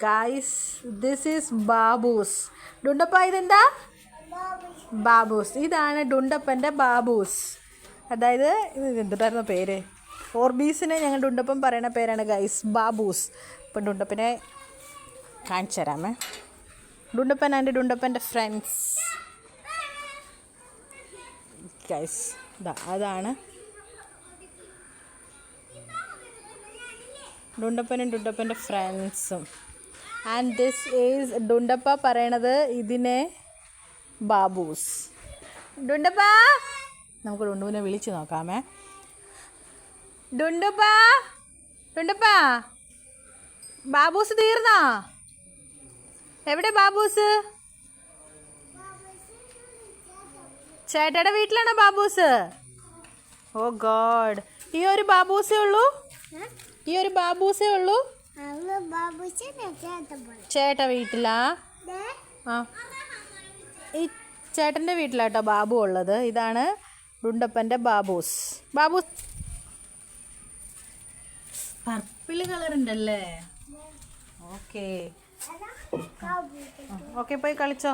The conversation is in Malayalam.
Guys this is Babu's. ഡുണ്ടപ്പ ഇതെന്താ? ബാബൂസ്. ഇതാണ് ഡുണ്ടപ്പൻ്റെ ബാബൂസ്. അതായത് ഇത് എന്തുട്ടായിരുന്നു പേര്? ഓർബീസിനെ ഞങ്ങൾ ഡുണ്ടപ്പൻ പറയുന്ന പേരാണ് ഗൈസ് ബാബൂസ്. ഇപ്പം ഡുണ്ടപ്പനെ കാണിച്ചു തരാമേ. ഡുണ്ടപ്പൻ ആൻഡ് ഡുണ്ടപ്പൻ്റെ ഫ്രണ്ട്സ് ഗൈസ്. അതാണ് ഡുണ്ടപ്പനും ഡുണ്ടപ്പൻ്റെ ഫ്രണ്ട്സും. ആൻഡ് ദിസ് ഈസ് ഡുണ്ടപ്പ പറയണത് ഇതിനെ ബാബൂസ്. ഡുണ്ടപ്പ, നമുക്ക് ഡുണ്ടുവിനെ വിളിച്ച് നോക്കാമേ. ഡുണ്ടപ്പ, ഡുണ്ടപ്പ, ബാബൂസ് തീർന്നാ? എവിടെ ബാബൂസ്? ചേട്ടയുടെ വീട്ടിലാണോ ബാബൂസ്? ഓ ഗോഡ്, ഈ ഒരു ബാബൂസേ ഉള്ളൂ? ഈ ഒരു ബാബൂസേ ഉള്ളൂ? ചേട്ട വീട്ടിലാ? ആ, ഈ ചേട്ടൻ്റെ വീട്ടിലാട്ടോ ബാബു ഉള്ളത്. ഇതാണ് ഡുണ്ടപ്പൻ്റെ ബാബൂസ്. ബാബൂസ് പർപ്പിൾ കളർ ഉണ്ടല്ലേ? ഓക്കെ ഓക്കെ, പോയി കളിച്ചോ.